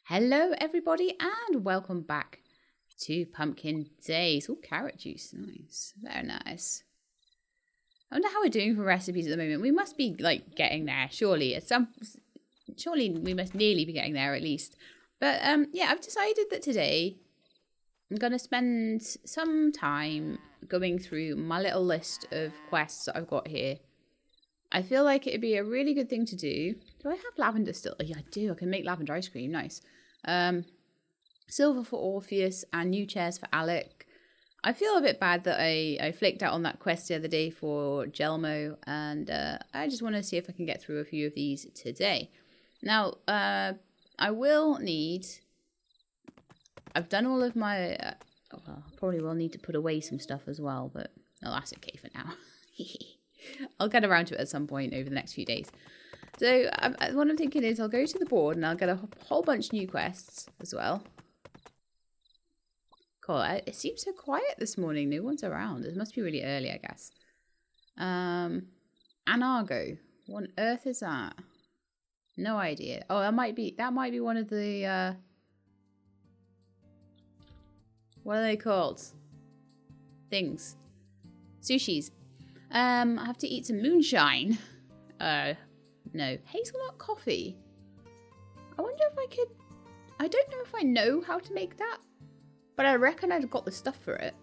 Hello everybody and welcome back to Pumpkin Days. Oh, carrot juice, nice, very nice. I wonder how we're doing for recipes at the moment. We must be like getting there, surely. Surely we must nearly be getting there at least. But yeah, I've decided that today I'm gonna spend some time going through my little list of quests that I've got here. I feel like it'd be a really good thing to do. Do I have lavender still? Oh, yeah, I do. I can make lavender ice cream. Nice. Silver for Orpheus and new chairs for Alec. I feel a bit bad that I flaked out on that quest the other day for Gelmo, and I just want to see if I can get through a few of these today. Now, I will need... I've done all of my... well, probably will need to put away some stuff as well, but that's okay for now. I'll get around to it at some point over the next few days. So what I'm thinking is I'll go to the board and I'll get a whole bunch of new quests as well. Cool. It seems so quiet this morning. No one's around. It must be really early, I guess. Anargo. What on earth is that? No idea. Oh, that might be one of the what are they called? Things. Sushis. I have to eat some moonshine. No. Hazelnut coffee. I wonder if I could... I don't know if I know how to make that, but I reckon I've got the stuff for it.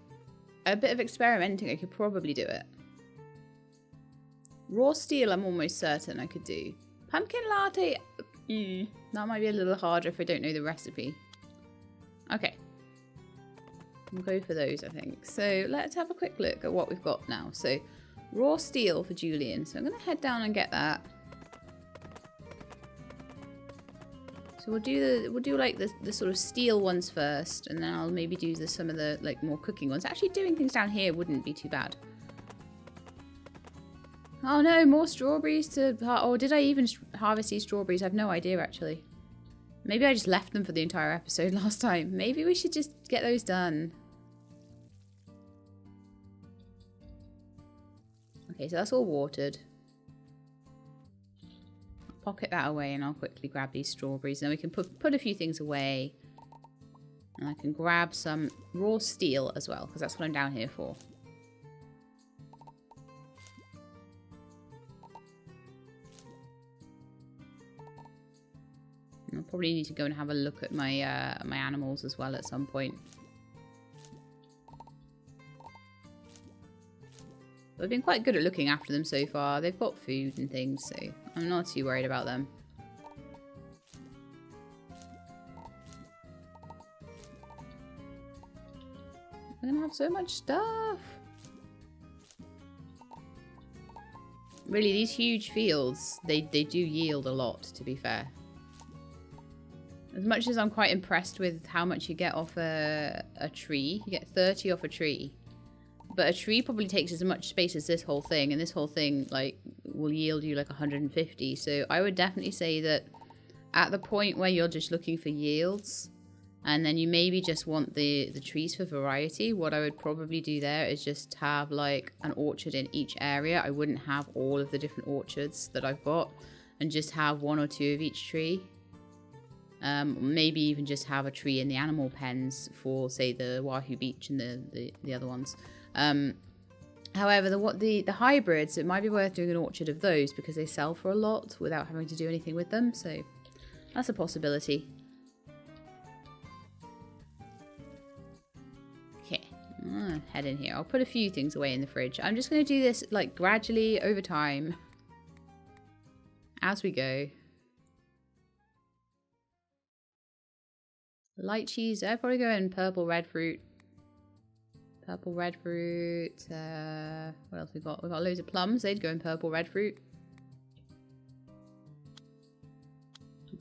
A bit of experimenting, I could probably do it. Raw steel, I'm almost certain I could do. Pumpkin latte... that might be a little harder if I don't know the recipe. Okay. We'll go for those, I think. So let's have a quick look at what we've got now. So... raw steel for Julian. So I'm going to head down and get that. So we'll do like the sort of steel ones first, and then I'll maybe do some of the like more cooking ones. Actually, doing things down here wouldn't be too bad. Oh no, more strawberries to... oh, did I even harvest these strawberries? I have no idea actually. Maybe I just left them for the entire episode last time. Maybe we should just get those done. Okay, so that's all watered. I'll pocket that away and I'll quickly grab these strawberries. Then we can put a few things away. And I can grab some raw steel as well, because that's what I'm down here for. And I'll probably need to go and have a look at my my animals as well at some point. I've been quite good at looking after them so far. They've got food and things, so I'm not too worried about them. We're gonna have so much stuff. Really, these huge fields, they do yield a lot, to be fair. As much as I'm quite impressed with how much you get off a tree, you get 30 off a tree. But a tree probably takes as much space as this whole thing, and this whole thing like will yield you like 150. So I would definitely say that at the point where you're just looking for yields, and then you maybe just want the trees for variety, what I would probably do there is just have like an orchard in each area. I wouldn't have all of the different orchards that I've got, and just have one or two of each tree. Maybe even just have a tree in the animal pens for, say, the Wahoo Beach and the other ones. However, the hybrids, it might be worth doing an orchard of those because they sell for a lot without having to do anything with them. So that's a possibility. Okay, head in here. I'll put a few things away in the fridge. I'm just going to do this like gradually over time as we go. Light cheese. I'd probably go in purple red fruit. Purple red fruit. What else we got? We got loads of plums. They'd go in purple red fruit.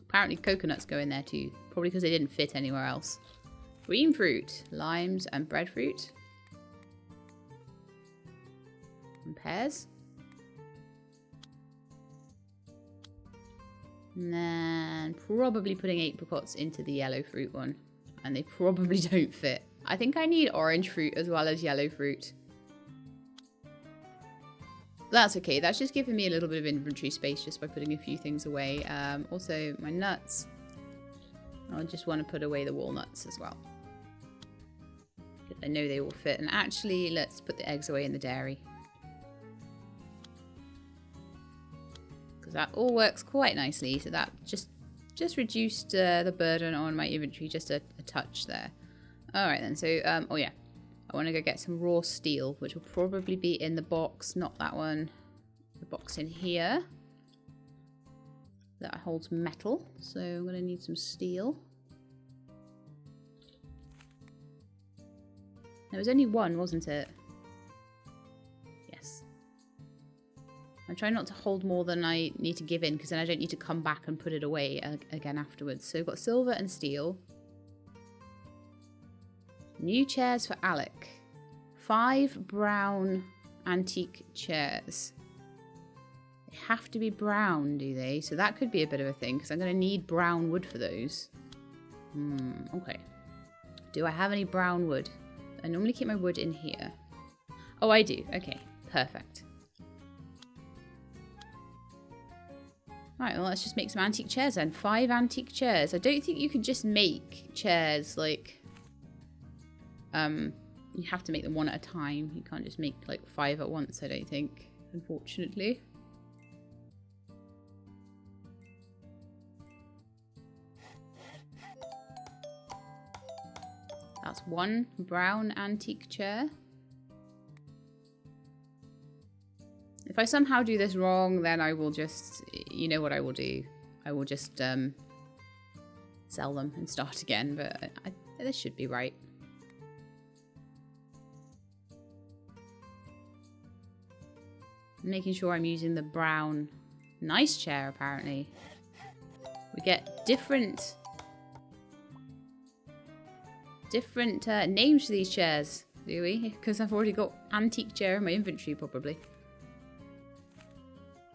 Apparently coconuts go in there too. Probably because they didn't fit anywhere else. Green fruit, limes, and breadfruit. And pears. And then probably putting apricots into the yellow fruit one. And they probably don't fit. I think I need orange fruit as well as yellow fruit. That's okay. That's just giving me a little bit of inventory space just by putting a few things away. Also, my nuts. I'll just want to put away the walnuts as well. Because I know they will fit. And actually, let's put the eggs away in the dairy. Because that all works quite nicely. So that just reduced the burden on my inventory just a touch there. Alright then, so, oh yeah. I want to go get some raw steel, which will probably be in the box, not that one. The box in here. That holds metal. So I'm going to need some steel. There was only one, wasn't it? Yes. I'm trying not to hold more than I need to give in, because then I don't need to come back and put it away again afterwards. So we've got silver and steel. New chairs for Alec. 5 brown antique chairs. They have to be brown, do they? So that could be a bit of a thing, because I'm going to need brown wood for those. Okay. Do I have any brown wood? I normally keep my wood in here. Oh, I do. Okay, perfect. Right, well, let's just make some antique chairs then. 5 antique chairs. I don't think you can just make chairs like... you have to make them one at a time. You can't just make like 5 at once, I don't think, unfortunately. That's 1 brown antique chair. If I somehow do this wrong, then I will just, you know what I will do. I will just sell them and start again, but this should be right. Making sure I'm using the brown. Nice chair, apparently. We get different names for these chairs, do we? Because I've already got antique chair in my inventory, probably.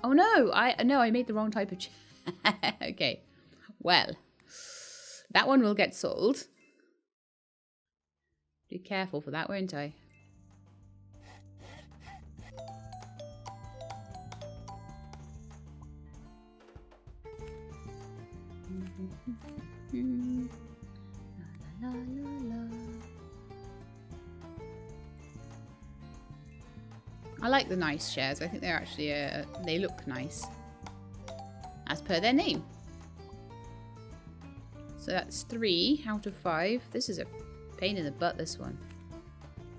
Oh no, I made the wrong type of chair. Okay, well, that one will get sold. Be careful for that, won't I? La, la, la, la. I like the nice chairs. I think they're actually they look nice, as per their name. So that's 3 out of 5. This is a pain in the butt, this one.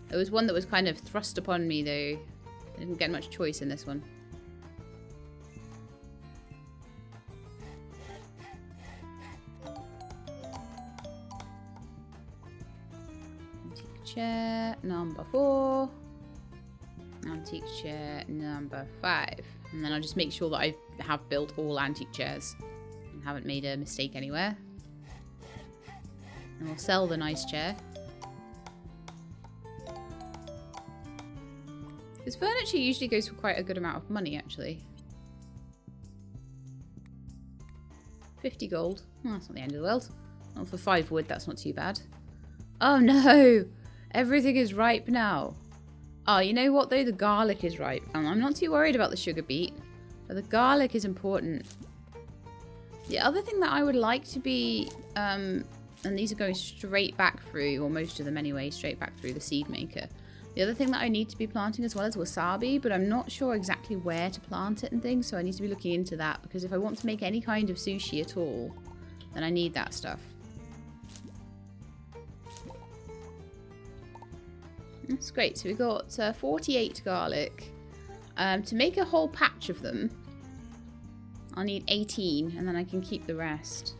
There was one that was kind of thrust upon me, though. I didn't get much choice in this one. Antique chair number 4. Antique chair number 5. And then I'll just make sure that I have built all antique chairs and haven't made a mistake anywhere. And we'll sell the nice chair. Because furniture usually goes for quite a good amount of money, actually. 50 gold. Well, that's not the end of the world. Well, for 5 wood, that's not too bad. Oh no! Everything is ripe now. Oh, you know what though? The garlic is ripe. I'm not too worried about the sugar beet, but the garlic is important. The other thing that I would like to be, and these are going straight back through, or most of them anyway, straight back through the seed maker. The other thing that I need to be planting as well is wasabi, but I'm not sure exactly where to plant it and things, so I need to be looking into that, because if I want to make any kind of sushi at all, then I need that stuff. That's great. So we've got 48 garlic. To make a whole patch of them, I'll need 18, and then I can keep the rest.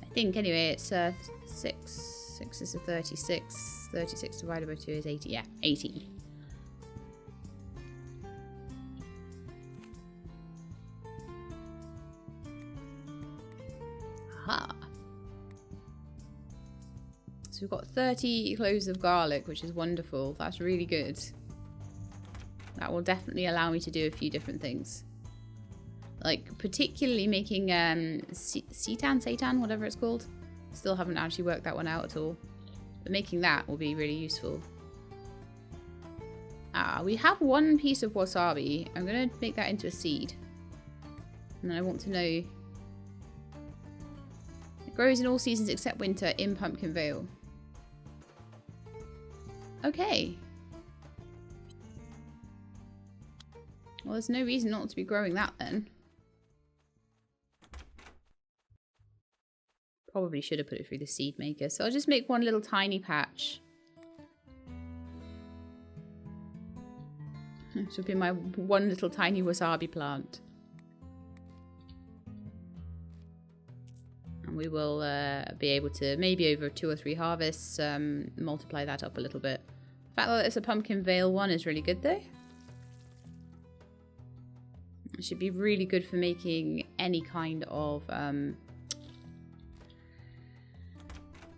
I think, anyway, it's 6. 6 is a 36. 36 divided by 2 is 80. Yeah, 80. Aha. So we've got 30 cloves of garlic, which is wonderful. That's really good. That will definitely allow me to do a few different things. Like, particularly making seitan, whatever it's called. Still haven't actually worked that one out at all. But making that will be really useful. We have 1 piece of wasabi. I'm going to make that into a seed. And I want to know... It grows in all seasons except winter in Pumpkin Vale. Okay. Well, there's no reason not to be growing that then. Probably should have put it through the seed maker. So I'll just make one little tiny patch. This would be my one little tiny wasabi plant. And we will be able to, maybe over 2 or 3 harvests, multiply that up a little bit. The fact that it's a Pumpkin Vale one is really good though. It should be really good for making any kind of,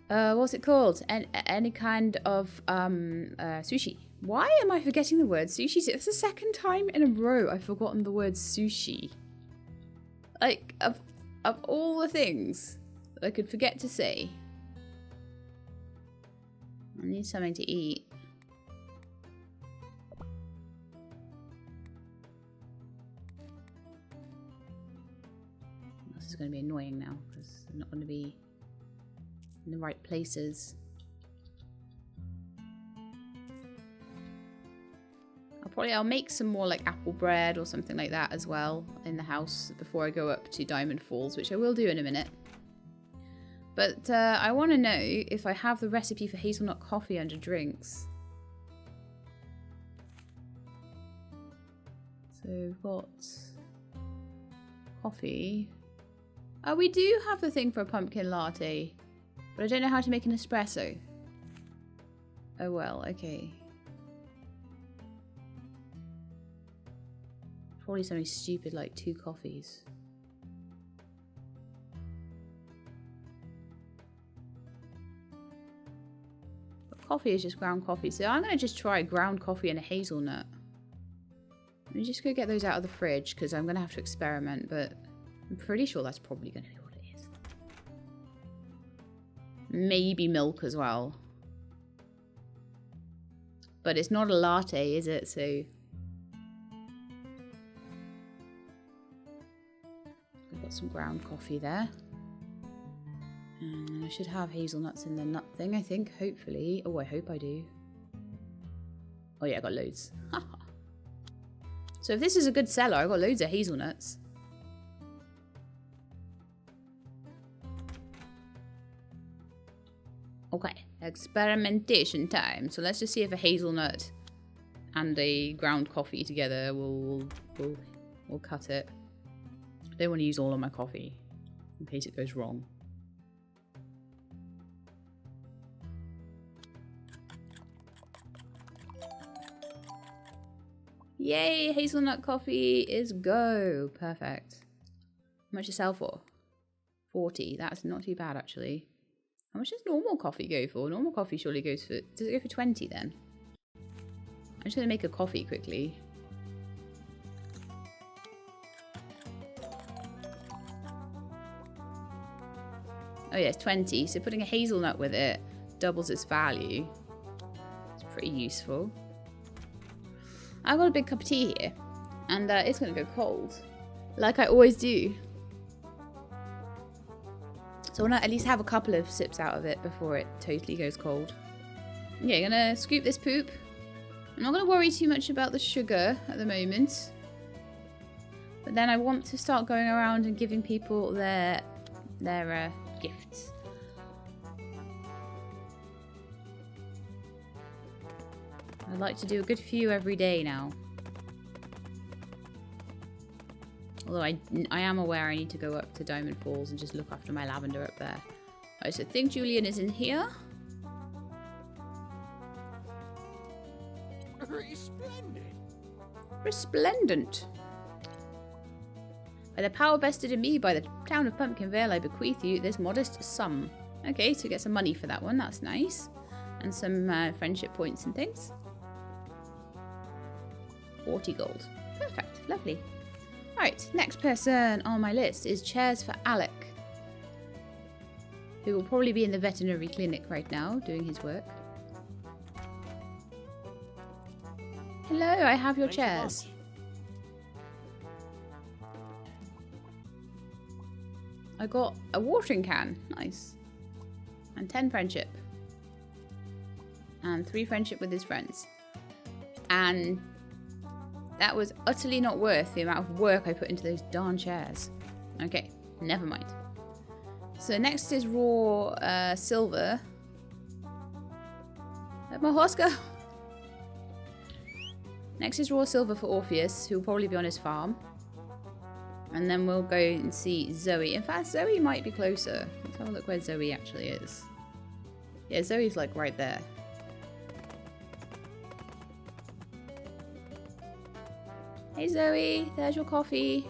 what's it called? Any kind of sushi. Why am I forgetting the word sushi? It's the second time in a row I've forgotten the word sushi. Like, of all the things that I could forget to say. I need something to eat. This is going to be annoying now because I'm not going to be in the right places. I'll make some more like apple bread or something like that as well in the house before I go up to Diamond Falls, which I will do in a minute. But I want to know if I have the recipe for hazelnut coffee under drinks. So we've got coffee. Oh, we do have the thing for a pumpkin latte, but I don't know how to make an espresso. Oh well, okay. Probably something stupid like 2 coffees. But coffee is just ground coffee, so I'm going to just try ground coffee and a hazelnut. Let me just go get those out of the fridge because I'm going to have to experiment, but I'm pretty sure that's probably going to be what it is. Maybe milk as well. But it's not a latte, is it? So... some ground coffee there, and I should have hazelnuts in the nut thing, I think, hopefully. Oh, I hope I do. Oh yeah, I got loads. So if this is a good seller, I got loads of hazelnuts. Okay, experimentation time. So let's just see if a hazelnut and a ground coffee together will cut it. I don't want to use all of my coffee in case it goes wrong. Yay, hazelnut coffee is go. Perfect. How much does it sell for? 40. That's not too bad actually. How much does normal coffee go for? Normal coffee surely goes for... Does it go for 20 then? I'm just going to make a coffee quickly. Oh yeah, it's 20. So putting a hazelnut with it doubles its value. It's pretty useful. I've got a big cup of tea here. And it's going to go cold. Like I always do. So I want to at least have a couple of sips out of it before it totally goes cold. Yeah, I'm going to scoop this poop. I'm not going to worry too much about the sugar at the moment. But then I want to start going around and giving people their gifts. I'd like to do a good few every day now. Although I am aware I need to go up to Diamond Falls and just look after my lavender up there. Right, so I think Julian is in here. Resplendent. Resplendent. By the power vested in me by the town of Pumpkin Vale, I bequeath you this modest sum. Okay, so get some money for that one. That's nice. And some friendship points and things. 40 gold. Perfect. Lovely. Right, next person on my list is Chairs for Alec, who will probably be in the veterinary clinic right now doing his work. Hello, I have your chairs. I got a watering can. Nice. And 10 friendship. And 3 friendship with his friends. And that was utterly not worth the amount of work I put into those darn chairs. Okay, never mind. So next is raw silver. Let my horse go. Next is raw silver for Orpheus, who will probably be on his farm. And then we'll go and see Zoe. In fact, Zoe might be closer. Let's have a look where Zoe actually is. Yeah, Zoe's like right there. Hey Zoe, there's your coffee.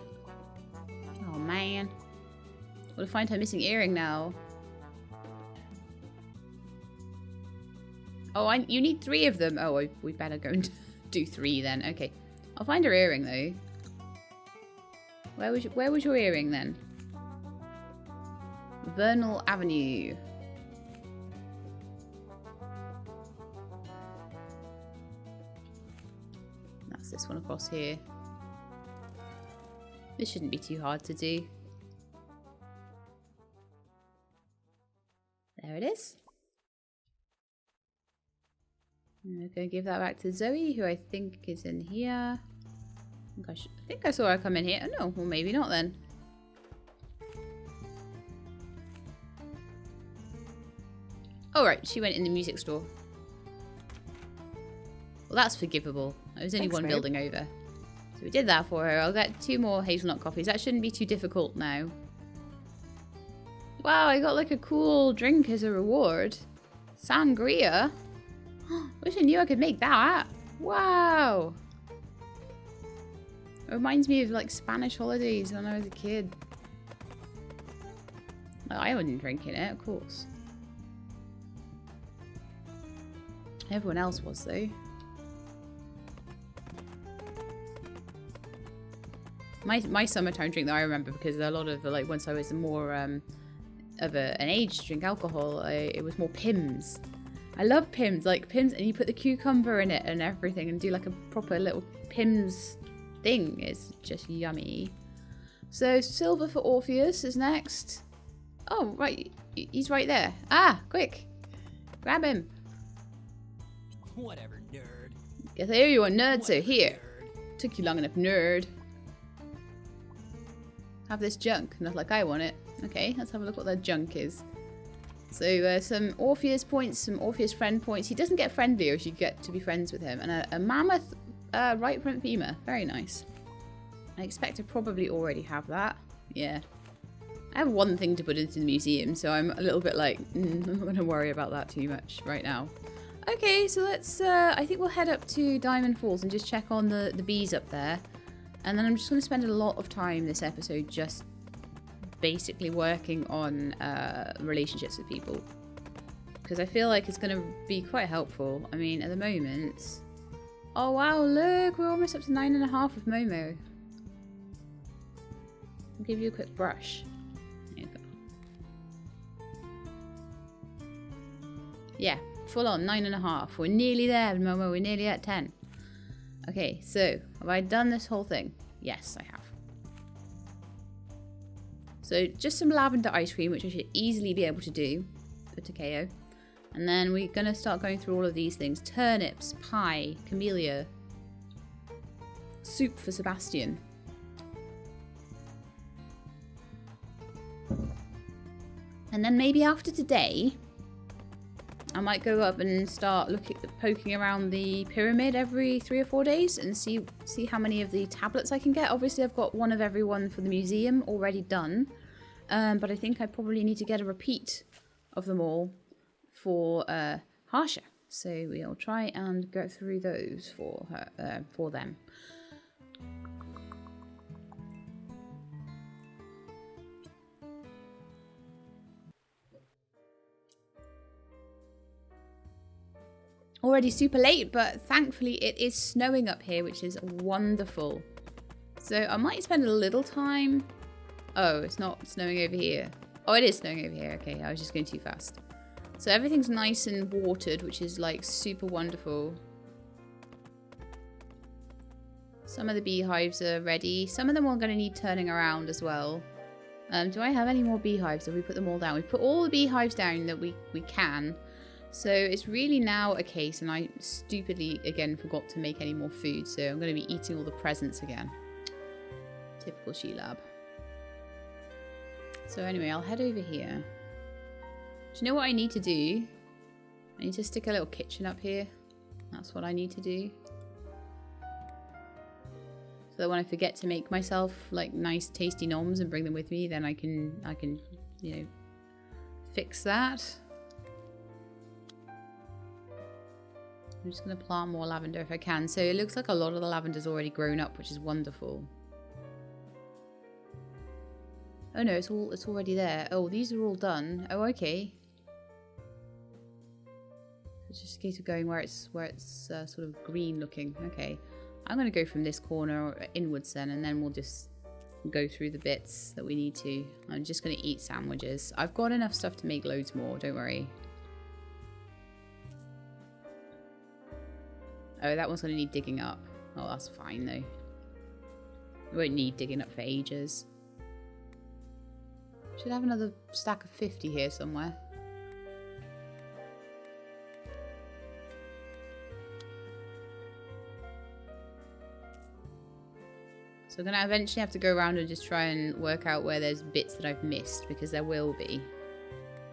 Oh man. Gotta find her missing earring now. Oh, you need 3 of them. Oh, we better go and do 3 then. Okay. I'll find her earring though. Where was your earring then? Vernal Avenue. That's this one across here. This shouldn't be too hard to do. There it is. I'm going to give that back to Zoe, who I think is in here. I think I saw her come in here. Oh, no, well, maybe not then. Oh, right, she went in the music store. Well, that's forgivable. There was only one building over. So we did that for her. I'll get 2 more hazelnut coffees. That shouldn't be too difficult now. Wow, I got like a cool drink as a reward. Sangria. Wish I knew I could make that. Wow. It reminds me of like Spanish holidays when I was a kid. Well, I wasn't drinking it, of course. Everyone else was though. My summertime drink that I remember, because a lot of like once I was more of an age to drink alcohol, it was more Pimm's. I love Pimm's, like Pimm's, and you put the cucumber in it and everything, and do like a proper little Pimm's thing. It's just yummy. So silver for Orpheus is next. Oh right, he's right there. Ah, quick, grab him. Whatever, nerd. Guess I owe you a nerd, so here. Nerd. Took you long enough, nerd. Have this junk, not like I want it. Okay, let's have a look what that junk is. So some Orpheus points, some Orpheus friend points. He doesn't get friendlier as you get to be friends with him. And a mammoth right front femur. Very nice. I expect to probably already have that. Yeah. I have one thing to put into the museum, so I'm a little bit like, I'm not going to worry about that too much right now. Okay, so let's, I think we'll head up to Diamond Falls and just check on the bees up there. And then I'm just going to spend a lot of time this episode just basically working on relationships with people. Because I feel like it's going to be quite helpful. I mean, at the moment... Oh wow, look! We're almost up to 9.5 with Momo. I'll give you a quick brush. There you go. Yeah, full on, 9.5. We're nearly there, Momo. We're nearly at 10. Okay, so have I done this whole thing? Yes, I have. So just some lavender ice cream, which I should easily be able to do for Takeo. And then we're going to start going through all of these things. Turnips, pie, camellia, soup for Sebastian. And then maybe after today, I might go up and start poking around the pyramid every 3 or 4 days and see how many of the tablets I can get. Obviously, I've got one of every one for the museum already done, but I think I probably need to get a repeat of them all for Harsha. So we'll try and go through those for her, for them. Already super late, but thankfully it is snowing up here, which is wonderful. So I might spend a little time. Oh, it's not snowing over here. Oh, it is snowing over here. Okay, I was just going too fast. So everything's nice and watered, which is like super wonderful. Some of the beehives are ready. Some of them are going to need turning around as well. Do I have any more beehives? Have we put them all down? We've put all the beehives down that we can. So it's really now a case, and I stupidly, again, forgot to make any more food. So I'm going to be eating all the presents again. Typical She-Lab. So anyway, I'll head over here. Do you know what I need to do? I need to stick a little kitchen up here. That's what I need to do. So that when I forget to make myself like nice tasty noms and bring them with me, then I can, you know, fix that. I'm just going to plant more lavender if I can. So it looks like a lot of the lavender's already grown up, which is wonderful. Oh no, it's already there. Oh, these are all done. Oh, okay. It's just a case of going where it's sort of green looking. Okay. I'm going to go from this corner inwards then, and then we'll just go through the bits that we need to. I'm just going to eat sandwiches. I've got enough stuff to make loads more, don't worry. Oh, that one's going to need digging up. Oh, that's fine though. We won't need digging up for ages. Should have another stack of 50 here somewhere. So I'm going to eventually have to go around and just try and work out where there's bits that I've missed, because there will be.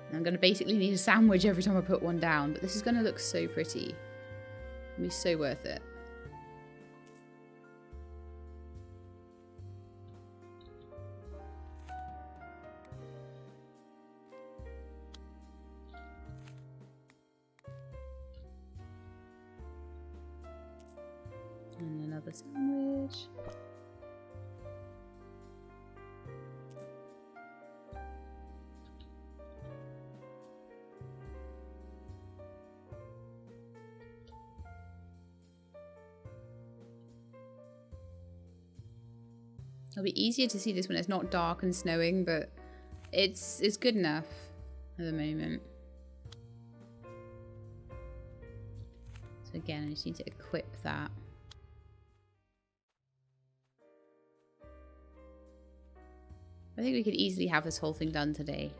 And I'm going to basically need a sandwich every time I put one down, but this is going to look so pretty. It'll be so worth it. And another sandwich. It'll be easier to see this when it's not dark and snowing, but it's good enough at the moment. So again, I just need to equip that. I think we could easily have this whole thing done today.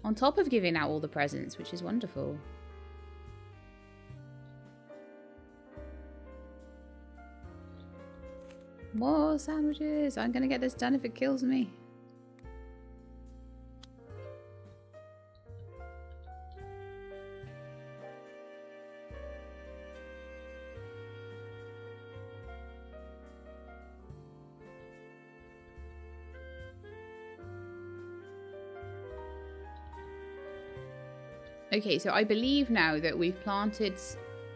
On top of giving out all the presents, which is wonderful. More sandwiches! I'm gonna get this done if it kills me. Okay, so I believe now that we've planted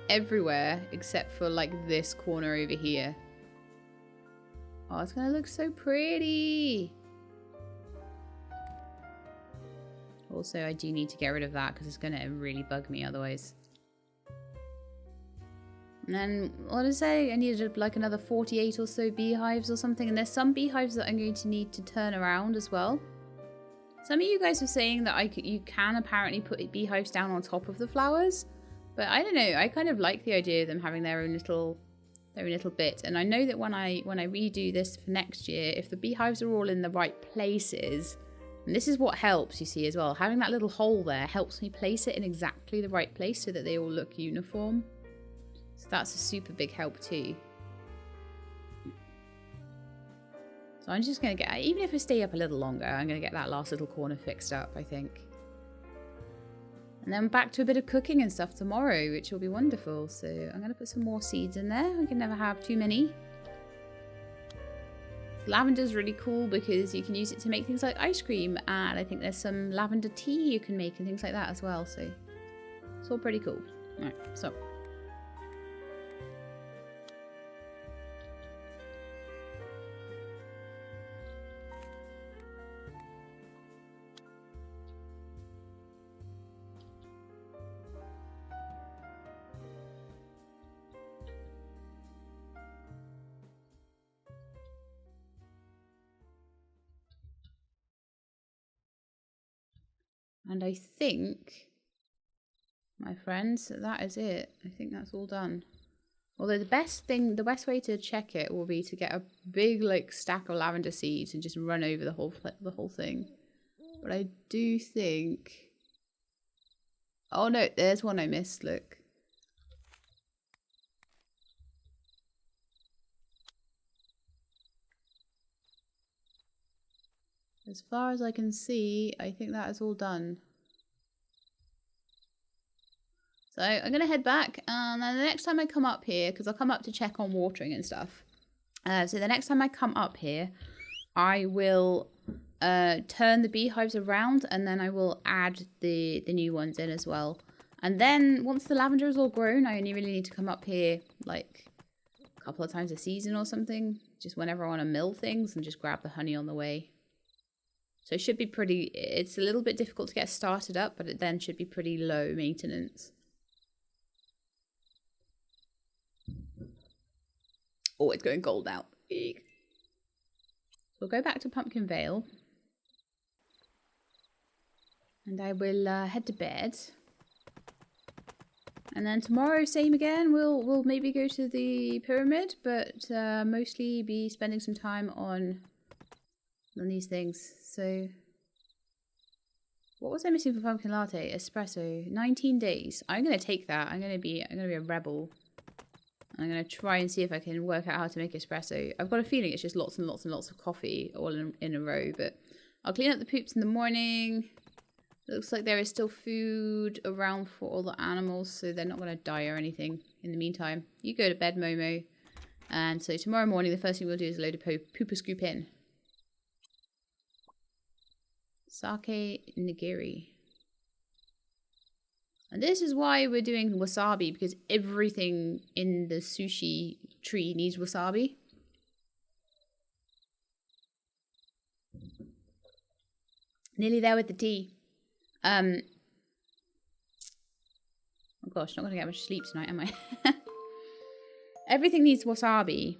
everywhere except for like this corner over here. Oh, it's gonna look so pretty. Also, I do need to get rid of that because it's gonna really bug me otherwise. And then, what did I say? I needed like another 48 or so beehives or something. And there's some beehives that I'm going to need to turn around as well. Some of you guys were saying that you can apparently put beehives down on top of the flowers. But I don't know. I kind of like the idea of them having their own little bit. And I know that when I redo this for next year, if the beehives are all in the right places, and this is what helps, you see, as well. Having that little hole there helps me place it in exactly the right place so that they all look uniform. So that's a super big help too. So I'm just going to get, even if I stay up a little longer, I'm going to get that last little corner fixed up, I think. And then back to a bit of cooking and stuff tomorrow, which will be wonderful. So I'm going to put some more seeds in there. We can never have too many. Lavender is really cool because you can use it to make things like ice cream. And I think there's some lavender tea you can make and things like that as well. So it's all pretty cool. All right, so. And I think, my friends, that is it. I think that's all done. Although the best way to check it will be to get a big like stack of lavender seeds and just run over the whole thing. But I do think. Oh no, there's one I missed. Look. As far as I can see, I think that is all done. So I'm going to head back, and then the next time I come up here, because I'll come up to check on watering and stuff. So the next time I come up here, I will turn the beehives around, and then I will add the new ones in as well. And then once the lavender is all grown, I only really need to come up here like a couple of times a season or something. Just whenever I want to mill things and just grab the honey on the way. So it should be pretty, it's a little bit difficult to get started up, but it then should be pretty low maintenance. Oh, it's going gold now. Eek. We'll go back to Pumpkin Vale. And I will head to bed. And then tomorrow, same again, we'll maybe go to the pyramid, but mostly be spending some time on these things. So, what was I missing for pumpkin latte? Espresso. 19 days. I'm gonna take that. I'm gonna be a rebel. I'm gonna try and see if I can work out how to make espresso. I've got a feeling it's just lots and lots and lots of coffee all in a row. But I'll clean up the poops in the morning. It looks like there is still food around for all the animals, so they're not gonna die or anything. In the meantime, you go to bed, Momo. And so tomorrow morning, the first thing we'll do is load a pooper scoop in. Sake nigiri. And this is why we're doing wasabi, because everything in the sushi tree needs wasabi. Nearly there with the tea. Oh gosh, not gonna get much sleep tonight, am I? Everything needs wasabi.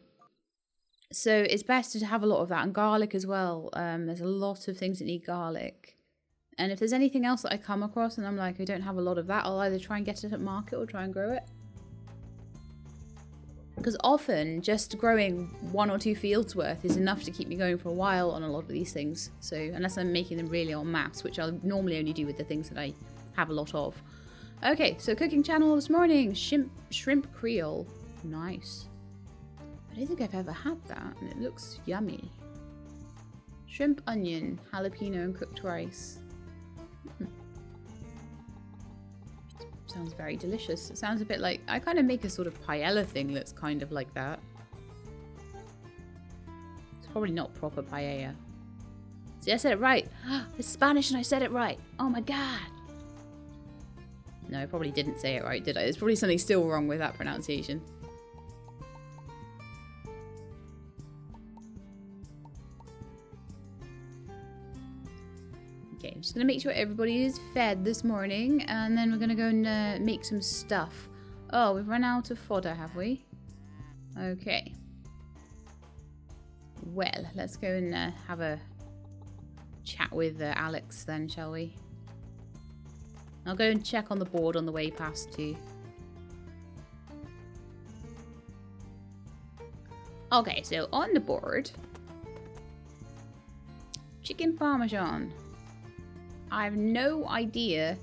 So it's best to have a lot of that, and garlic as well. There's a lot of things that need garlic. And if there's anything else that I come across and I'm like, I don't have a lot of that, I'll either try and get it at market or try and grow it. Because often just growing 1 or 2 fields worth is enough to keep me going for a while on a lot of these things. So unless I'm making them really en masse, which I'll normally only do with the things that I have a lot of. Okay, so cooking channel this morning, shrimp Creole. Nice. I don't think I've ever had that, and it looks yummy. Shrimp, onion, jalapeno, and cooked rice. Sounds very delicious. It sounds a bit like, I kind of make a sort of paella thing that's kind of like that. It's probably not proper paella. See, I said it right. It's Spanish and I said it right. Oh my god. No, I probably didn't say it right, did I? There's probably something still wrong with that pronunciation. Okay, I'm just going to make sure everybody is fed this morning, and then we're going to go and make some stuff. Oh, we've run out of fodder, have we? Okay. Well, let's go and have a chat with Alex then, shall we? I'll go and check on the board on the way past too. Okay, so on the board, chicken parmesan. I have no idea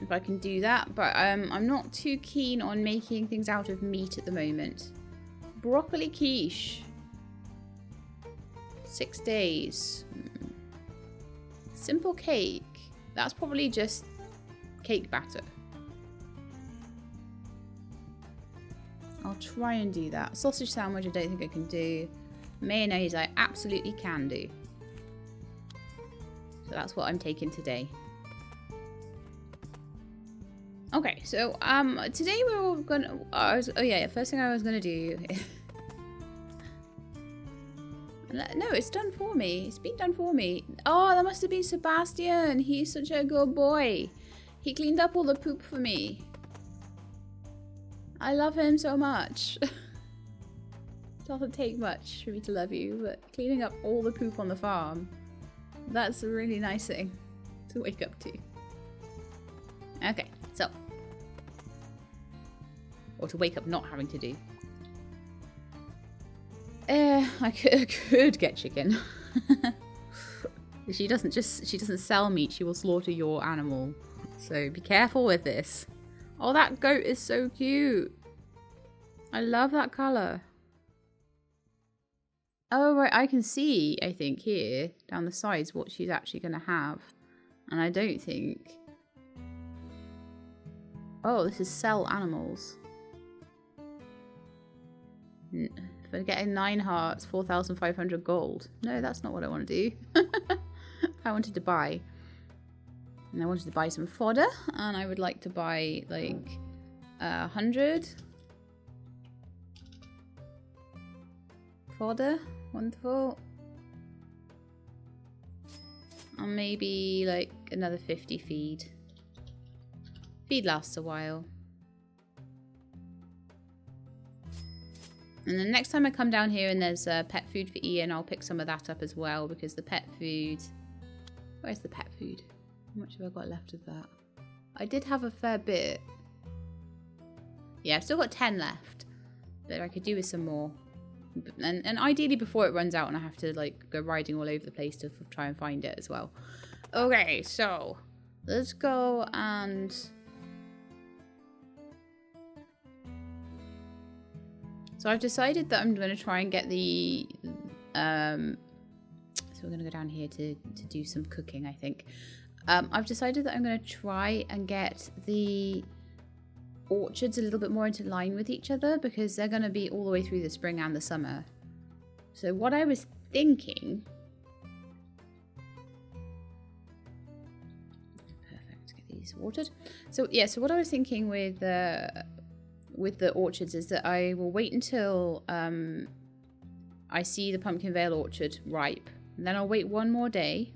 if I can do that, but I'm not too keen on making things out of meat at the moment. Broccoli quiche. 6 days. Simple cake. That's probably just cake batter. I'll try and do that. Sausage sandwich I don't think I can do. Mayonnaise I absolutely can do. So that's what I'm taking today. Okay, so today we're gonna. First thing I was gonna do. No, it's done for me. It's been done for me. Oh, that must have been Sebastian. He's such a good boy. He cleaned up all the poop for me. I love him so much. It doesn't take much for me to love you, but cleaning up all the poop on the farm. That's a really nice thing to wake up to. Okay, so Or to wake up not having to do. I could get chicken. She doesn't sell meat, she will slaughter your animal. So be careful with this. Oh, that goat is so cute. I love that colour. Oh, right, I can see, I think, here, down the sides, what she's actually going to have. And I don't think... Oh, this is sell animals. For getting 9 hearts, 4,500 gold. No, that's not what I want to do. I wanted to buy. And I wanted to buy some fodder. And I would like to buy, like, 100. Fodder. Wonderful. And maybe, like, another 50 feed. Feed lasts a while. And then next time I come down here and there's pet food for Ian, I'll pick some of that up as well, because the pet food... Where's the pet food? How much have I got left of that? I did have a fair bit. Yeah, I've still got 10 left, but I could do with some more. And ideally before it runs out and I have to like go riding all over the place to try and find it as well. Okay, so let's go and... So I've decided that I'm going to try and get the... So we're going to go down here to do some cooking, I think. I've decided that I'm going to try and get the orchards a little bit more into line with each other, because they're going to be all the way through the spring and the summer. So what I was thinking... Perfect, get these watered. So yeah, so what I was thinking with the orchards is that I will wait until I see the Pumpkin Vale orchard ripe. And then I'll wait one more day.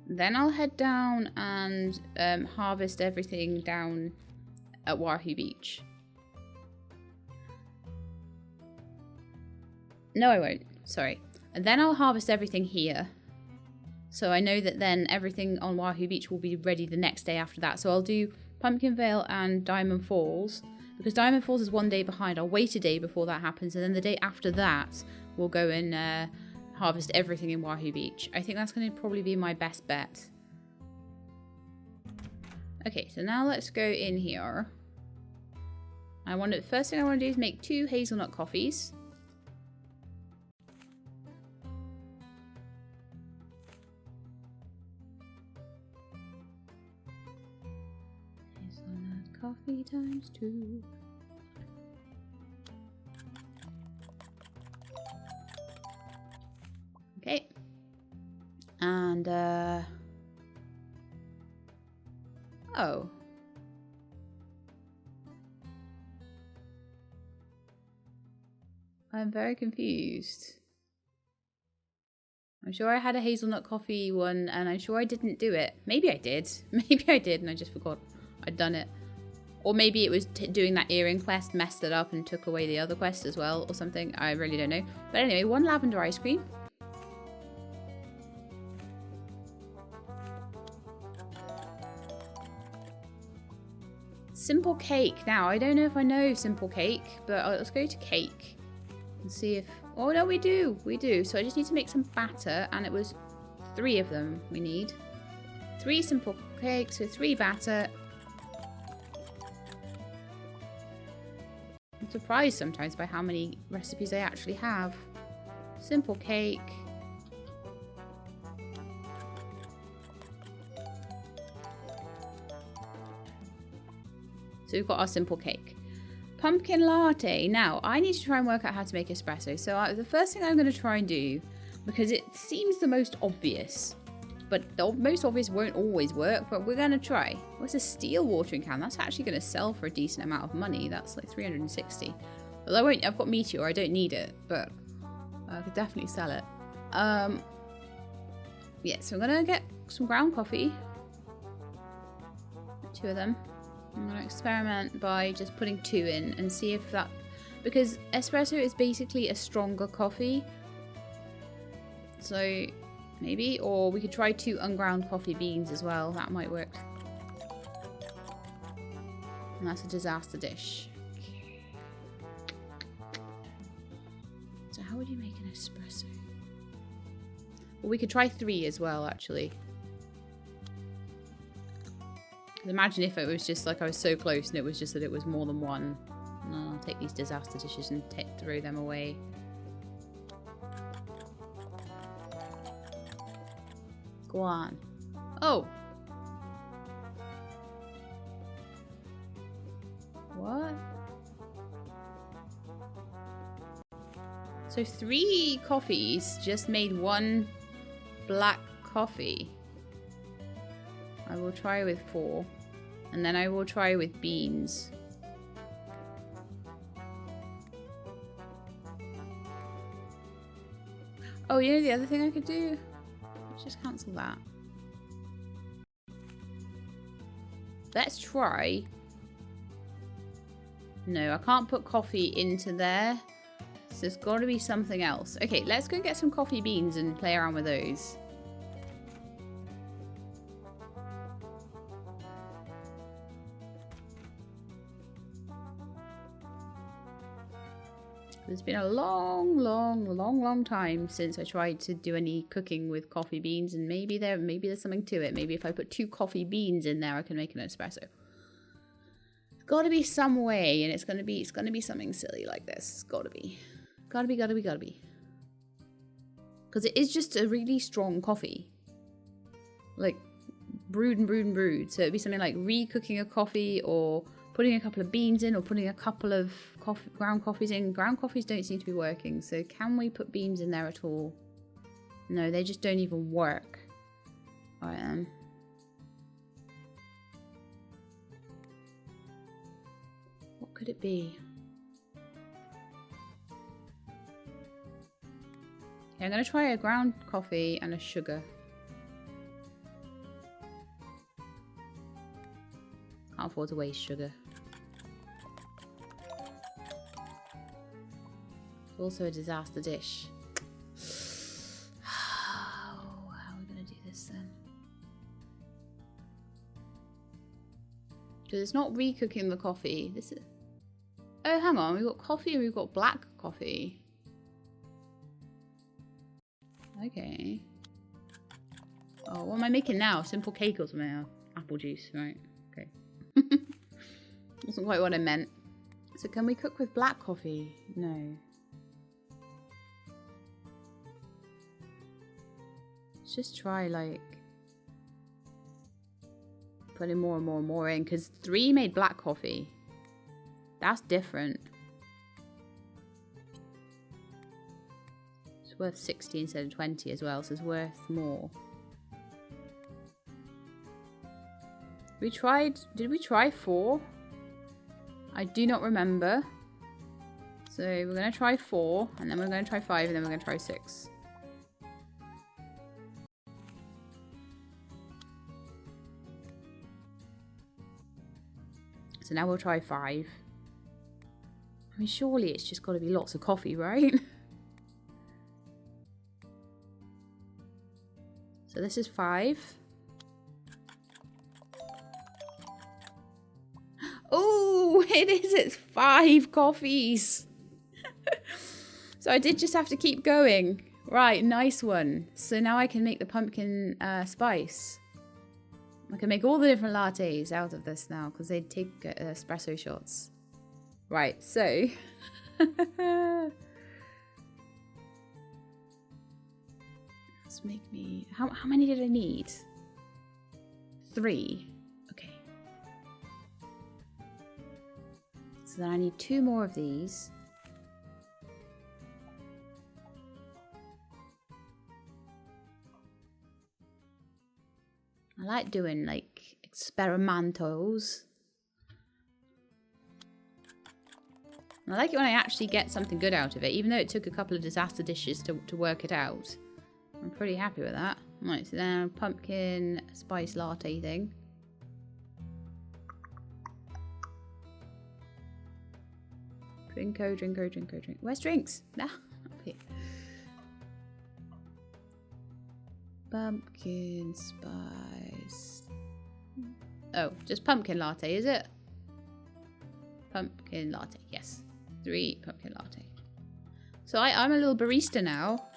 Then I'll head down and harvest everything down at Wahoo Beach. No, I won't. Sorry. And then I'll harvest everything here. So I know that then everything on Wahoo Beach will be ready the next day after that. So I'll do Pumpkin Vale and Diamond Falls. Because Diamond Falls is one day behind. I'll wait a day before that happens. And then the day after that, we'll go and harvest everything in Wahoo Beach. I think that's going to probably be my best bet. Okay, so now let's go in here. First thing I want to do is make 2 hazelnut coffees. Hazelnut coffee times 2. Okay. And, oh. I'm very confused. I'm sure I had a hazelnut coffee one, and I'm sure I didn't do it. Maybe I did. Maybe I did, and I just forgot I'd done it. Or maybe it was doing that earring quest, messed it up, and took away the other quest as well, or something. I really don't know. But anyway, 1 lavender ice cream. Simple cake. Now, I don't know if I know simple cake, but let's go to cake. And see if... Oh, no, we do. We do. So I just need to make some batter, and it was 3 of them we need. 3 simple cakes with 3 batter. I'm surprised sometimes by how many recipes I actually have. Simple cake. So we've got our simple cake. Pumpkin latte. Now, I need to try and work out how to make espresso. So the first thing I'm going to try and do, because it seems the most obvious, but the most obvious won't always work, but we're going to try. What's a steel watering can? That's actually going to sell for a decent amount of money. That's like 360. Well, I won't. I've got Meteor. I don't need it, but I could definitely sell it. Yeah, so I'm going to get some ground coffee. 2 of them. I'm going to experiment by just putting 2 in and see if that... Because espresso is basically a stronger coffee. So maybe, or we could try 2 unground coffee beans as well. That might work. And that's a disaster dish. Okay. So how would you make an espresso? Well, we could try 3 as well, actually. Imagine if it was just like I was so close and it was just that it was more than 1. No, I'll take these disaster dishes and throw them away. Go on. Oh! What? So 3 coffees just made 1 black coffee. I will try with 4. And then I will try with beans. Oh, you know the other thing I could do? Let's just cancel that. Let's try. No, I can't put coffee into there. So there's got to be something else. Okay, let's go get some coffee beans and play around with those. It's been a long time since I tried to do any cooking with coffee beans, and maybe there's something to it. Maybe if I put 2 coffee beans in there, I can make an espresso. It's got to be some way, and it's gonna be something silly like this. It's gotta be. Because it is just a really strong coffee, like brewed and brewed and brewed. So it'd be something like re-cooking a coffee, or putting a couple of beans in, or putting a couple of ground coffees in. Ground coffees don't seem to be working, so can we put beans in there at all? No, they just don't even work. Alright then. What could it be? Okay, I'm going to try a ground coffee and a sugar. Can't afford to waste sugar. Also a disaster dish. How are we going to do this then? Because it's not re-cooking the coffee. This is... Oh, hang on. We've got coffee and we've got black coffee. Okay. Oh, what am I making now? Simple cake or something? Apple juice, right? Okay. Wasn't quite what I meant. So can we cook with black coffee? No. Let's just try like putting more and more and more in, because 3 made black coffee. That's different. It's worth 60 instead of 20 as well, so it's worth more. Did we try 4? I do not remember. So we're going to try 4, and then we're going to try 5, and then we're going to try 6. So now we'll try 5. I mean, surely it's just got to be lots of coffee, right? So this is 5. Oh, it is. It's 5 coffees. So I did just have to keep going. Right, nice one. So now I can make the pumpkin spice. I can make all the different lattes out of this now, because they take espresso shots. Right, so... Let's make me... How many did I need? 3. Okay. So then I need 2 more of these. I like doing like experimentals. And I like it when I actually get something good out of it, even though it took a couple of disaster dishes to work it out. I'm pretty happy with that. Right, so now pumpkin spice latte thing. Drinko, drinko, drinko, drink. Where's drinks? Nah, up here. Pumpkin spice. Oh, just pumpkin latte, is it? pumpkin latte. Yes. 3 pumpkin latte. So I'm a little barista now.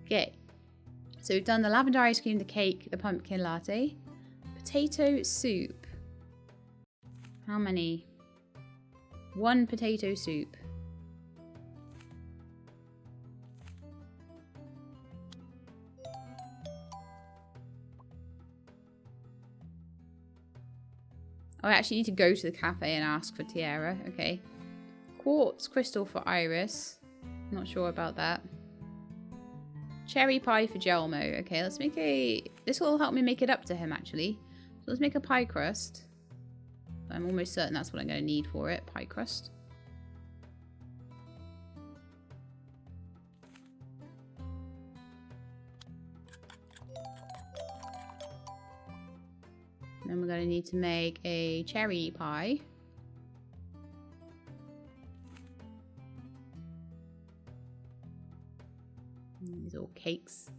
Okay. So we've done the lavender ice cream, the cake, the pumpkin latte. Potato soup. How many? 1 potato soup. Oh, I actually need to go to the cafe and ask for Tierra. Okay. Quartz crystal for Iris. Not sure about that. Cherry pie for Gelmo. Okay, let's make a... This will help me make it up to him, actually. So let's make a pie crust. I'm almost certain that's what I'm going to need for it. Pie crust. Then we're going to need to make a cherry pie. These are all cakes.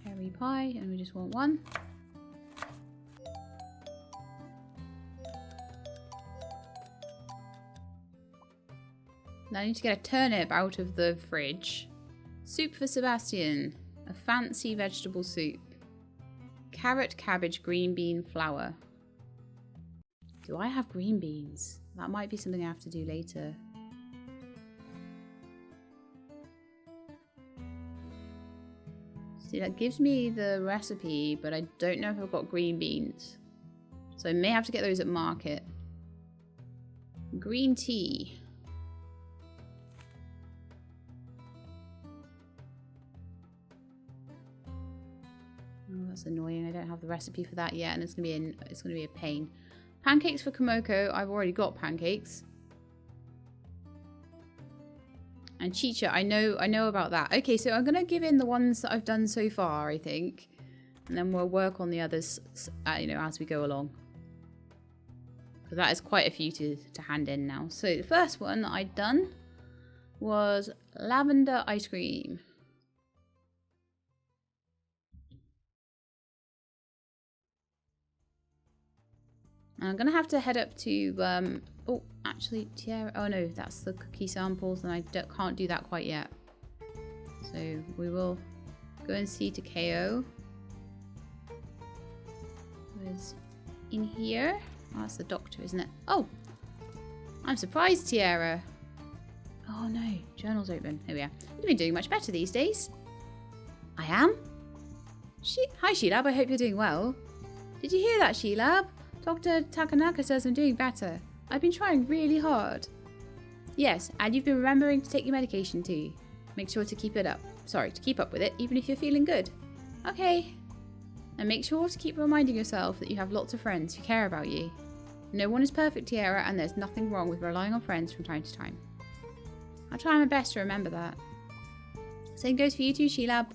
Cherry pie, and we just want 1. Now I need to get a turnip out of the fridge. Soup for Sebastian. A fancy vegetable soup. Carrot, cabbage, green bean, flour. Do I have green beans? That might be something I have to do later. See, that gives me the recipe, but I don't know if I've got green beans. So I may have to get those at market. Green tea. Oh, that's annoying. I don't have the recipe for that yet, and it's gonna be a pain. Pancakes for Komoko. I've already got pancakes. And chicha, I know about that. Okay, so I'm gonna give in the ones that I've done so far, I think, and then we'll work on the others, you know, as we go along. Because that is quite a few to hand in now. So the first one that I'd done was lavender ice cream. And I'm gonna have to head up to oh, actually, Tierra. Oh no, that's the cookie samples, and I can't do that quite yet. So we will go and see Takeo. Who's in here? Oh, that's the doctor, isn't it? Oh, I'm surprised, Tierra. Oh no, journal's open. Here we are. You've been doing much better these days. I am? Hi, Sheelab. I hope you're doing well. Did you hear that, Sheelab? Dr. Takanaka says I'm doing better. I've been trying really hard. Yes, and you've been remembering to take your medication too. Make sure to keep up with it, even if you're feeling good. Okay. And make sure to keep reminding yourself that you have lots of friends who care about you. No one is perfect, Tierra, and there's nothing wrong with relying on friends from time to time. I'll try my best to remember that. Same goes for you too, Sheelab.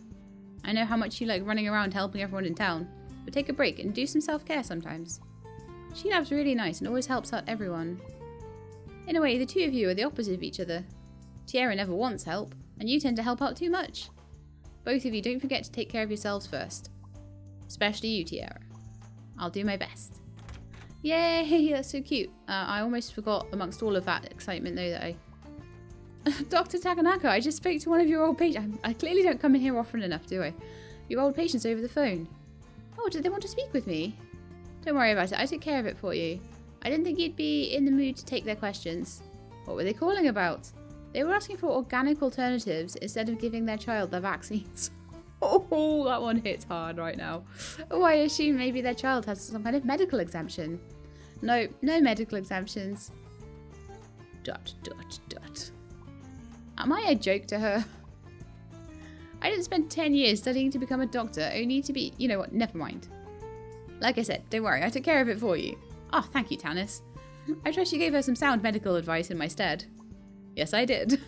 I know how much you like running around helping everyone in town, but take a break and do some self-care sometimes. Sheelab's really nice and always helps out everyone. In a way, the two of you are the opposite of each other. Tierra never wants help, and you tend to help out too much. Both of you don't forget to take care of yourselves first. Especially you, Tierra. I'll do my best. Yay, that's so cute. I almost forgot amongst all of that excitement though that I... Dr. Takanaka, I just spoke to one of your old patients. I clearly don't come in here often enough, do I? Your old patients over the phone. Oh, did they want to speak with me? Don't worry about it, I took care of it for you. I didn't think you'd be in the mood to take their questions. What were they calling about? They were asking for organic alternatives instead of giving their child their vaccines. Oh, that one hits hard right now. Oh, I assume maybe their child has some kind of medical exemption. No medical exemptions. ... Am I a joke to her? I didn't spend 10 years studying to become a doctor, only to be... You know what, never mind. Like I said, don't worry, I took care of it for you. Oh, thank you, Tanis. I trust you gave her some sound medical advice in my stead. Yes, I did.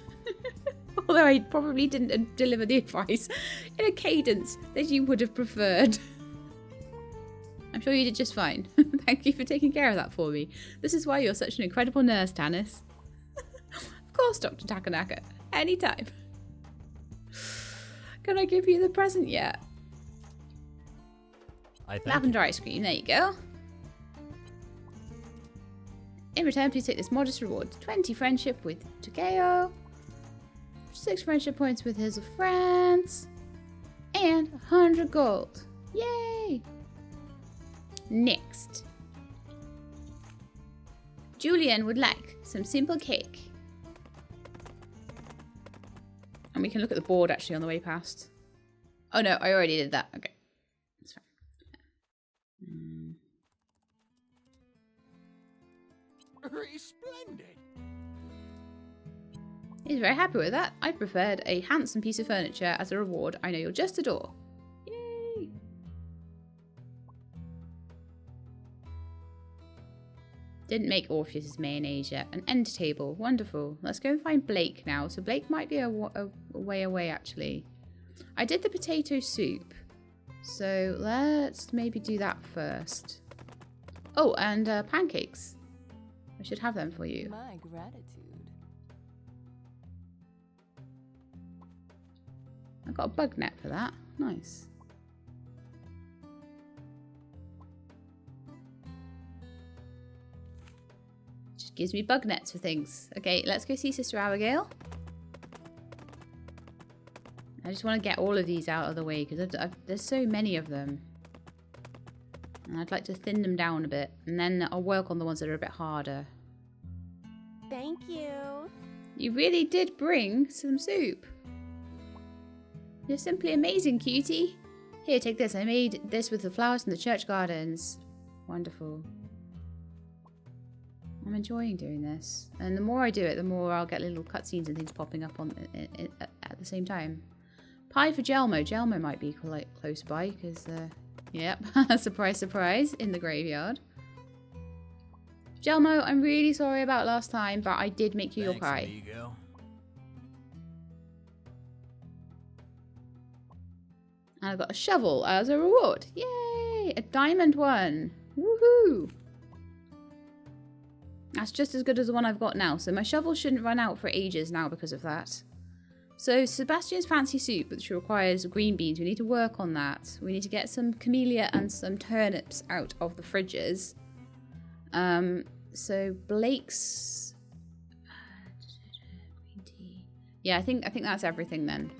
Although I probably didn't deliver the advice in a cadence that you would have preferred. I'm sure you did just fine. Thank you for taking care of that for me. This is why you're such an incredible nurse, Tanis. Of course, Dr. Takanaka. Anytime. Can I give you the present yet? I thank Lavender ice cream, there you go. In return, please take this modest reward. 20 friendship with Takeo. 6 friendship points with Hills of France. And 100 gold. Yay! Next. Julian would like some simple cake. And we can look at the board actually on the way past. Oh no, I already did that. Okay. That's fine. Resplendent. He's very happy with that. I preferred a handsome piece of furniture as a reward. I know you'll just adore. Yay! Didn't make Orpheus's mayonnaise yet. An end table. Wonderful. Let's go and find Blake now. So Blake might be a way away, actually. I did the potato soup. So let's maybe do that first. Oh, and pancakes. I should have them for you. My gratitude. I got a bug net for that. Nice. Just gives me bug nets for things. Okay, let's go see Sister Abigail. I just want to get all of these out of the way because there's so many of them. And I'd like to thin them down a bit. And then I'll work on the ones that are a bit harder. Thank you. You really did bring some soup. You're simply amazing, cutie. Here, take this. I made this with the flowers from the church gardens. Wonderful. I'm enjoying doing this. And the more I do it, the more I'll get little cutscenes and things popping up on at the same time. Pie for Jelmo. Jelmo might be quite close by because, yep, surprise, surprise, in the graveyard. Jelmo, I'm really sorry about last time, but I did make you your pie. Amigo. And I got a shovel as a reward. Yay! A diamond one. Woohoo! That's just as good as the one I've got now. So my shovel shouldn't run out for ages now because of that. So Sebastian's fancy soup, which requires green beans. We need to work on that. We need to get some camellia and some turnips out of the fridges. So Blake's green tea. Yeah, I think that's everything then.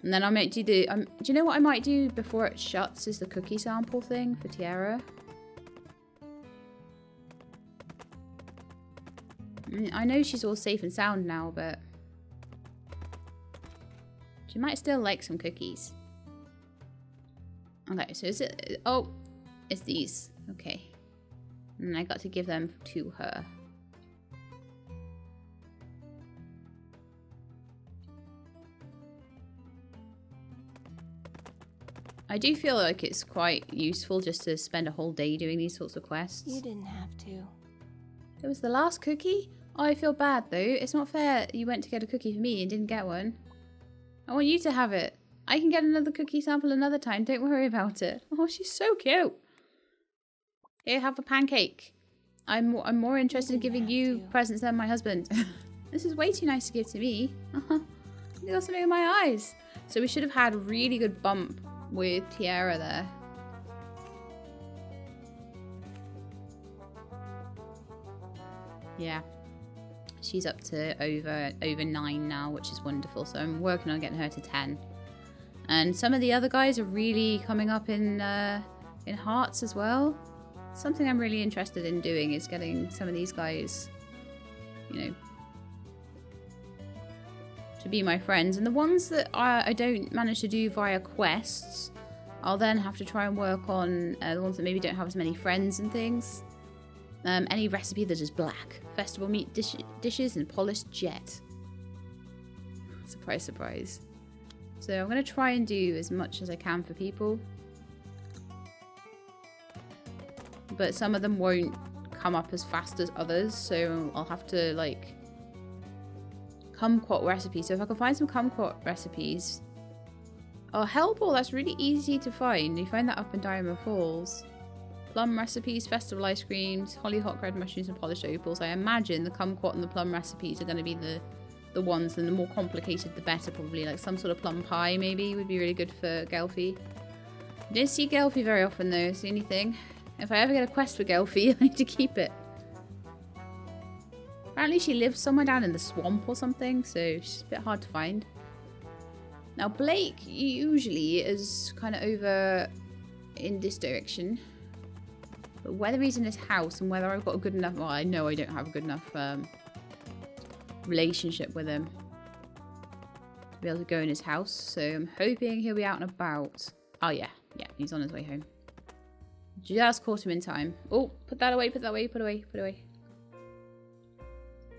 And then I might do the do you know what I might do before it shuts is the cookie sample thing for Tierra. I know she's all safe and sound now, but she might still like some cookies. Okay, so is it... Oh, it's these. Okay. And I got to give them to her. I do feel like it's quite useful just to spend a whole day doing these sorts of quests. You didn't have to. It was the last cookie? Oh, I feel bad though. It's not fair you went to get a cookie for me and didn't get one. I want you to have it. I can get another cookie sample another time. Don't worry about it. Oh, she's so cute. Here, have a pancake. I'm more interested in giving you presents than my husband. This is way too nice to give to me. I got something in my eyes. So we should have had a really good bump with Tierra there. Yeah. She's up to over 9 now, which is wonderful. So I'm working on getting her to 10. And some of the other guys are really coming up in hearts as well. Something I'm really interested in doing is getting some of these guys, you know, to be my friends. And the ones that I don't manage to do via quests, I'll then have to try and work on the ones that maybe don't have as many friends and things. Any recipe that is black. Festival meat dishes and polished jet. Surprise, surprise. So I'm going to try and do as much as I can for people. But some of them won't come up as fast as others. So I'll have to, like, kumquat recipes. So if I can find some kumquat recipes. Oh, hellebore, that's really easy to find. You find that up in Diamond Falls. Plum recipes, festival ice creams, hollyhock red mushrooms and polished opals. I imagine the kumquat and the plum recipes are going to be the ones, and the more complicated the better probably. Like some sort of plum pie maybe would be really good for Gelfie. Didn't see Gelfie very often though, it's the only thing. If I ever get a quest for Gelfie, I need to keep it. Apparently she lives somewhere down in the swamp or something, so she's a bit hard to find. Now Blake usually is kind of over in this direction. But whether he's in his house and whether I've got a good enough... Well, I know I don't have a good enough relationship with him to be able to go in his house. So I'm hoping he'll be out and about. Oh yeah, yeah, he's on his way home. Just caught him in time. Oh, put that away, put that away, put away, put away.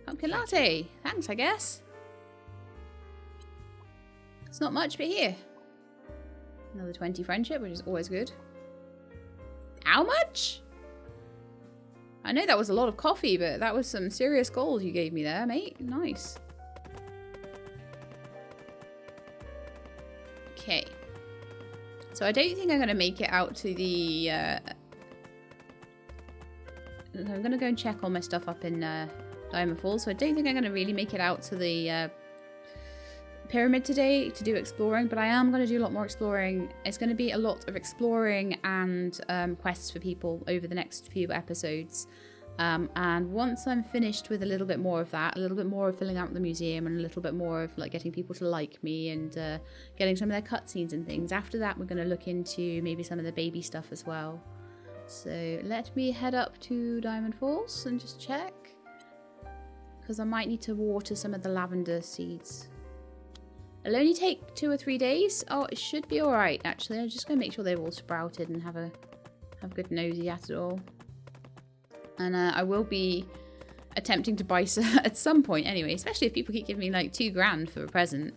Pumpkin latte. Thanks, I guess. It's not much, but here. Another 20 friendship, which is always good. How much? I know that was a lot of coffee, but that was some serious gold you gave me there, mate. Nice. Okay. So I don't think I'm going to make it out to the... I'm going to go and check all my stuff up in Diamond Falls. So I don't think I'm going to really make it out to the pyramid today to do exploring. But I am going to do a lot more exploring. It's going to be a lot of exploring and quests for people over the next few episodes. And once I'm finished with a little bit more of that, a little bit more of filling out the museum and a little bit more of like getting people to like me and getting some of their cutscenes and things, after that we're going to look into maybe some of the baby stuff as well. So let me head up to Diamond Falls and just check, because I might need to water some of the lavender seeds. It'll only take 2 or 3 days. Oh, it should be alright actually. I'm just going to make sure they're all sprouted and have a good nosy at it all. And I will be attempting to buy at some point anyway, especially if people keep giving me like $2,000 for a present.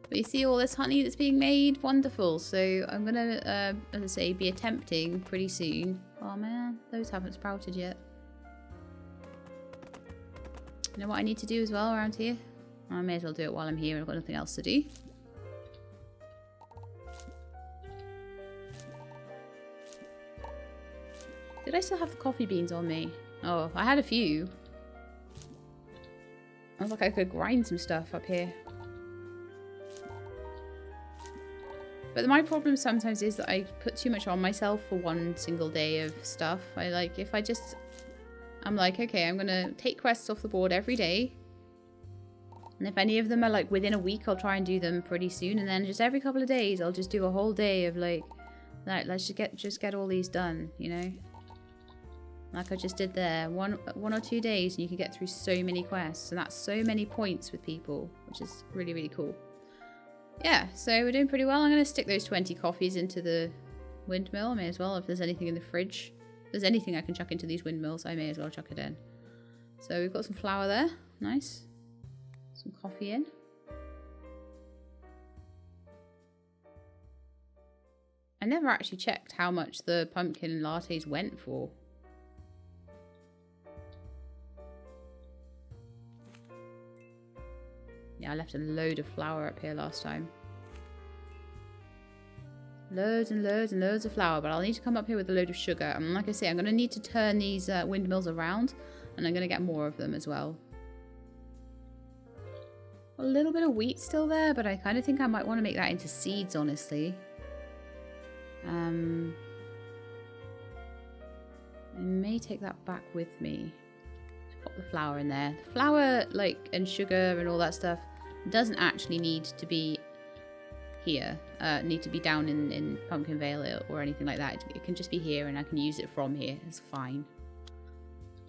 But you see all this honey that's being made? Wonderful. So I'm going to, as I say, be attempting pretty soon. Oh man, those haven't sprouted yet. You know what I need to do as well around here? I may as well do it while I'm here. I've got nothing else to do. Did I still have the coffee beans on me? Oh, I had a few. I was like, I could grind some stuff up here. But my problem sometimes is that I put too much on myself for one single day of stuff. I'm like, okay, I'm gonna take quests off the board every day. And if any of them are like within a week, I'll try and do them pretty soon. And then just every couple of days, I'll just do a whole day of like let's just get all these done, you know? Like I just did there, one or 2 days, and you can get through so many quests, and that's so many points with people, which is really, really cool. Yeah, so we're doing pretty well. I'm going to stick those 20 coffees into the windmill. I may as well, if there's anything in the fridge. If there's anything I can chuck into these windmills, I may as well chuck it in. So we've got some flour there, nice. Some coffee in. I never actually checked how much the pumpkin lattes went for. Yeah, I left a load of flour up here last time. Loads and loads and loads of flour, but I'll need to come up here with a load of sugar. And like I say, I'm going to need to turn these windmills around, and I'm going to get more of them as well. A little bit of wheat still there, but I kind of think I might want to make that into seeds, honestly. I may take that back with me. Pop the flour in there. The flour, like, and sugar and all that stuff doesn't actually need to be here. Need to be down in Pumpkin Vale or anything like that. It can just be here, and I can use it from here. It's fine.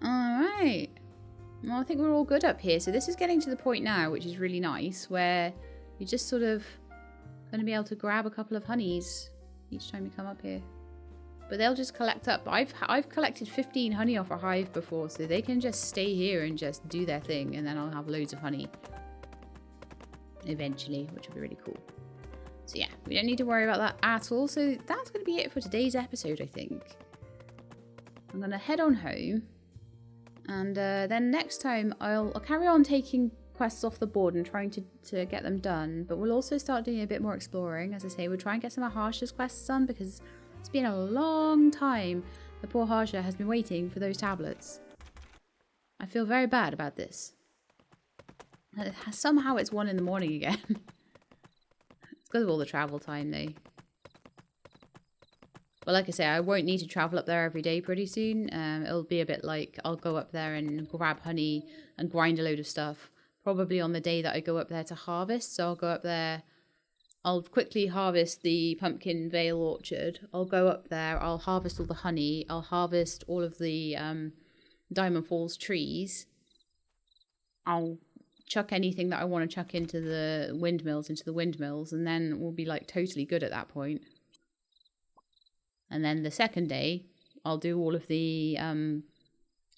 Alright. Well, I think we're all good up here. So this is getting to the point now, which is really nice, where you're just sort of going to be able to grab a couple of honeys each time you come up here. But they'll just collect up. I've collected 15 honey off a hive before, so they can just stay here and just do their thing, and then I'll have loads of honey eventually, which will be really cool. So yeah, we don't need to worry about that at all. So that's going to be it for today's episode, I think. I'm going to head on home, and then next time I'll carry on taking quests off the board and trying to get them done, but we'll also start doing a bit more exploring. As I say, we'll try and get some of Harsha's quests done, because it's been a long time the poor Harsha has been waiting for those tablets. I feel very bad about this. Somehow it's 1 in the morning again. It's because of all the travel time, though. But like I say, I won't need to travel up there every day pretty soon. It'll be a bit like I'll go up there and grab honey and grind a load of stuff. Probably on the day that I go up there to harvest. So I'll go up there. I'll quickly harvest the Pumpkin Vale orchard. I'll go up there. I'll harvest all the honey. I'll harvest all of the Diamond Falls trees. I'll chuck anything that I want to chuck into the windmills, and then we'll be like totally good at that point. And then the second day, I'll do all of the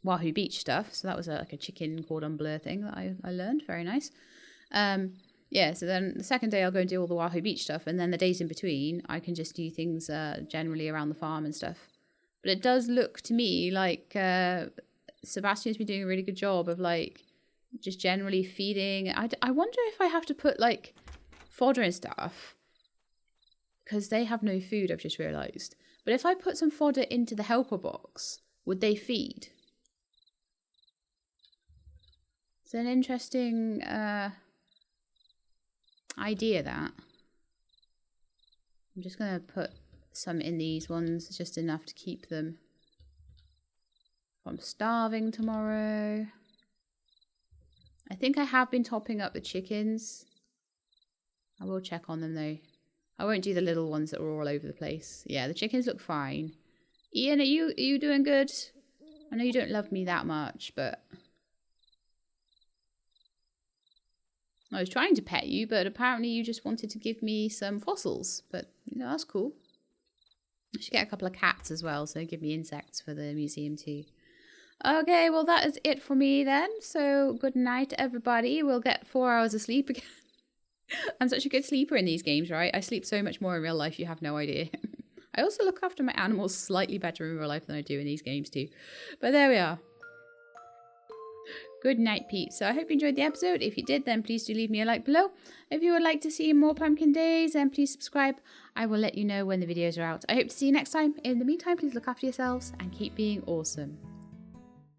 Wahoo Beach stuff. So that was like a chicken cordon bleu thing that I learned. Very nice. Yeah, so then the second day I'll go and do all the Wahoo Beach stuff. And then the days in between, I can just do things generally around the farm and stuff. But it does look to me like Sebastian's been doing a really good job of like just generally feeding. I wonder if I have to put like fodder and stuff. Because they have no food, I've just realised. But if I put some fodder into the helper box, would they feed? It's an interesting idea, that. I'm just going to put some in these ones, just enough to keep them. I'm starving tomorrow. I think I have been topping up the chickens. I will check on them though. I won't do the little ones that were all over the place. Yeah, the chickens look fine. Ian, are you doing good? I know you don't love me that much, but... I was trying to pet you, but apparently you just wanted to give me some fossils. But, you know, that's cool. I should get a couple of cats as well, so give me insects for the museum too. Okay, well that is it for me then. So, good night everybody. We'll get 4 hours of sleep again. I'm such a good sleeper in these games, right? I sleep so much more in real life, you have no idea. I also look after my animals slightly better in real life than I do in these games too. But there we are. Good night, peeps. So I hope you enjoyed the episode. If you did, then please do leave me a like below. If you would like to see more Pumpkin Days, then please subscribe. I will let you know when the videos are out. I hope to see you next time. In the meantime, please look after yourselves and keep being awesome.